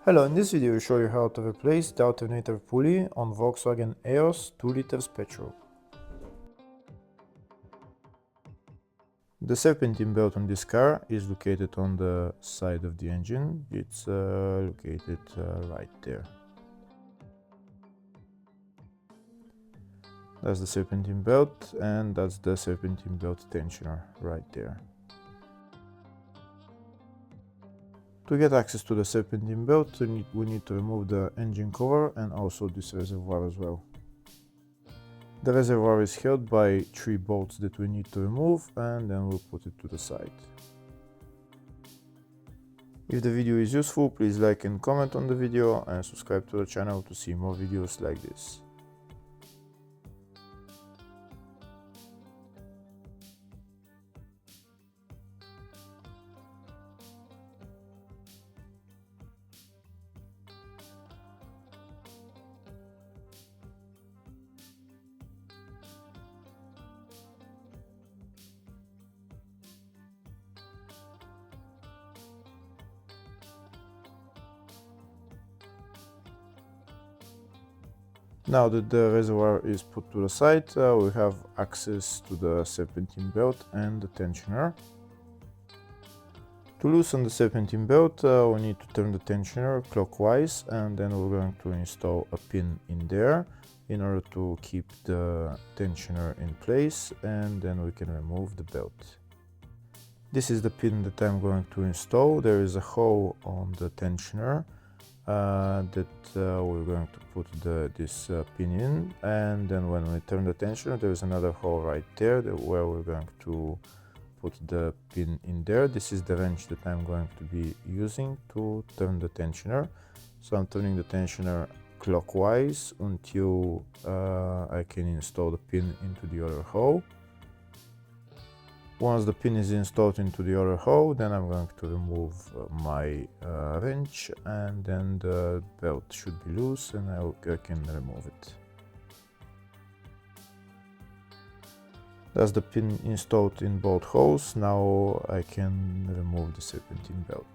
Hello, in this video I will show you how to replace the alternator pulley on Volkswagen EOS 2 liters petrol. The serpentine belt on this car is located on the side of the engine. It's located right there. That's the serpentine belt, and that's the serpentine belt tensioner right there. To get access to the serpentine belt, we need to remove the engine cover and also this reservoir as well. The reservoir is held by 3 bolts that we need to remove, and then we'll put it to the side. If the video is useful, please like and comment on the video and subscribe to the channel to see more videos like this. Now that the reservoir is put to the side, we have access to the serpentine belt and the tensioner. To loosen the serpentine belt, we need to turn the tensioner clockwise, and then we're going to install a pin in there in order to keep the tensioner in place, and then we can remove the belt. This is the pin that I'm going to install. There is a hole on the tensioner that we're going to put this pin in, and then when we turn the tensioner, there is another hole right there where we're going to put the pin in there. This is the wrench that I'm going to be using to turn the tensioner. So I'm turning the tensioner clockwise until I can install the pin into the other hole. Once the pin is installed into the other hole, then I'm going to remove my wrench, and then the belt should be loose and I can remove it. That's the pin installed in both holes. Now I can remove the serpentine belt.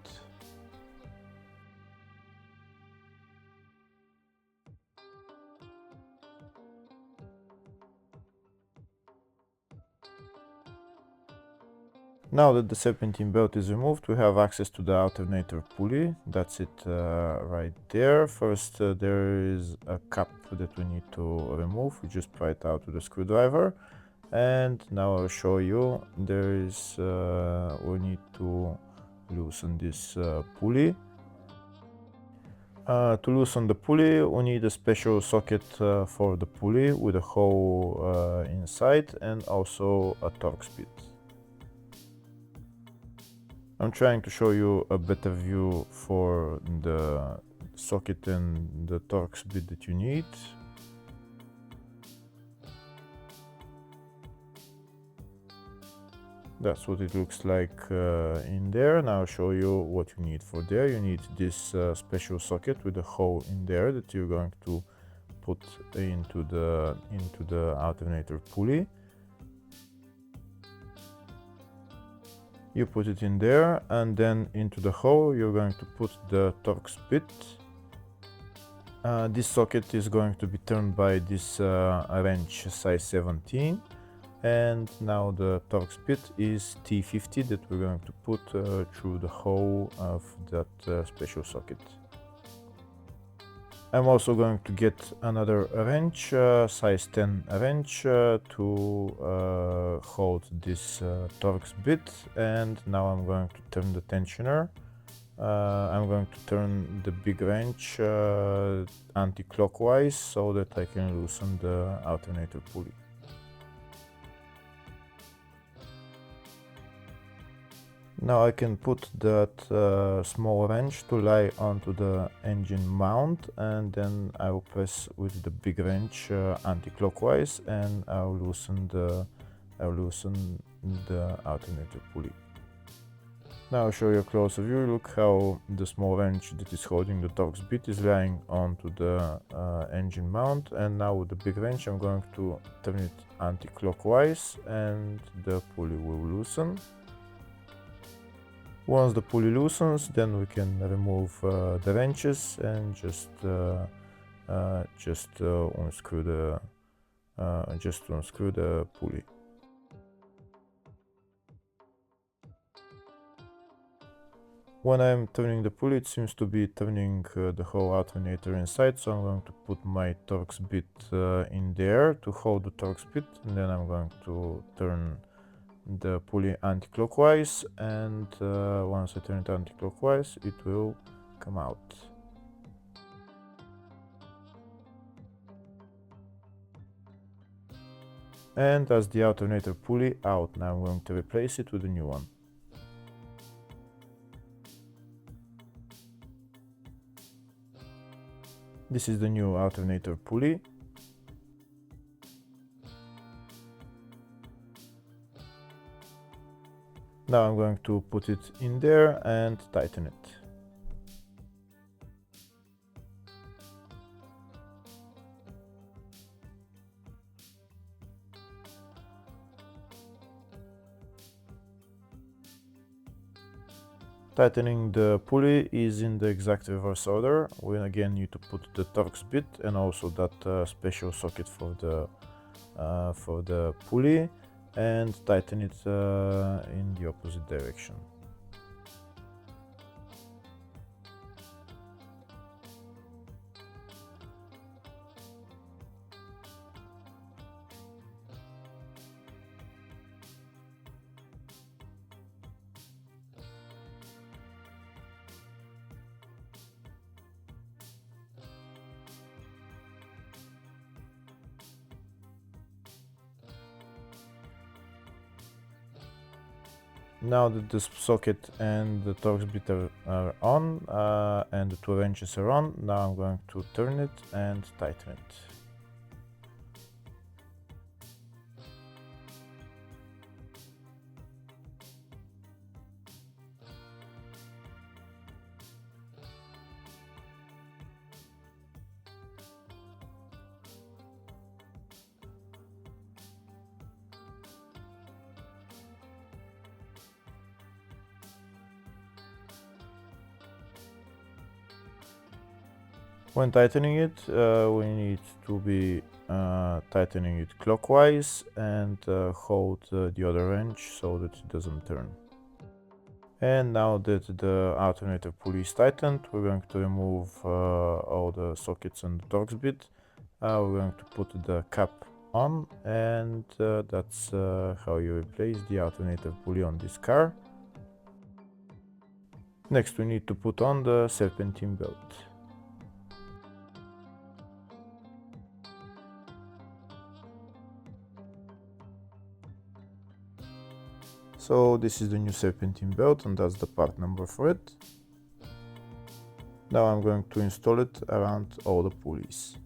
Now that the serpentine belt is removed, we have access to the alternator pulley. That's it right there. First, there is a cap that we need to remove. We just pry it out with a screwdriver. And now I'll show you. There is, we need to loosen this pulley. To loosen the pulley, we need a special socket for the pulley with a hole inside, and also a Torx bit. I'm trying to show you a better view for the socket and the Torx bit that you need. That's what it looks like in there. Now I'll show you what you need for there. You need this special socket with a hole in there that you're going to put into the alternator pulley. You put it in there, and then into the hole you're going to put the Torx bit. This socket is going to be turned by this wrench size 17, and now the Torx bit is T50 that we're going to put through the hole of that special socket. I'm also going to get another wrench, size 10 wrench, to hold this Torx bit, and now I'm going to turn the tensioner. I'm going to turn the big wrench anti-clockwise so that I can loosen the alternator pulley. Now I can put that small wrench to lie onto the engine mount, and then I will press with the big wrench anti-clockwise, and I'll loosen the alternator pulley. Now I'll show you a closer view. Look how the small wrench that is holding the Torx bit is lying onto the engine mount, and now with the big wrench I'm going to turn it anti-clockwise, and the pulley will loosen. Once the pulley loosens, then we can remove the wrenches and just unscrew the pulley. When I'm turning the pulley, it seems to be turning the whole alternator inside, so I'm going to put my Torx bit in there to hold the Torx bit, and then I'm going to turn the pulley anti-clockwise, and once I turn it anti-clockwise, it will come out. And that's the alternator pulley out. Now I'm going to replace it with a new one. This is the new alternator pulley. Now I'm going to put it in there and tighten it. Tightening the pulley is in the exact reverse order. We again need to put the Torx bit and also that special socket for the pulley, and tighten it in the opposite direction. Now that the socket and the Torx bit are on and the two wrenches are on, now I'm going to turn it and tighten it. When tightening it, we need to be tightening it clockwise and hold the other wrench so that it doesn't turn. And now that the alternator pulley is tightened, we're going to remove all the sockets and the Torx bit. We're going to put the cap on, and that's how you replace the alternator pulley on this car. Next, we need to put on the serpentine belt. So this is the new serpentine belt, and that's the part number for it. Now I'm going to install it around all the pulleys.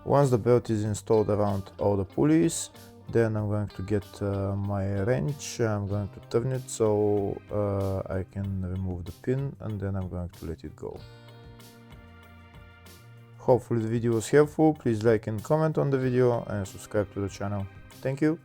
Once the belt is installed around all the pulleys, then I'm going to get my wrench. I'm going to turn it so I can remove the pin, and then I'm going to let it go. Hopefully the video was helpful. Please like and comment on the video and subscribe to the channel. Thank you.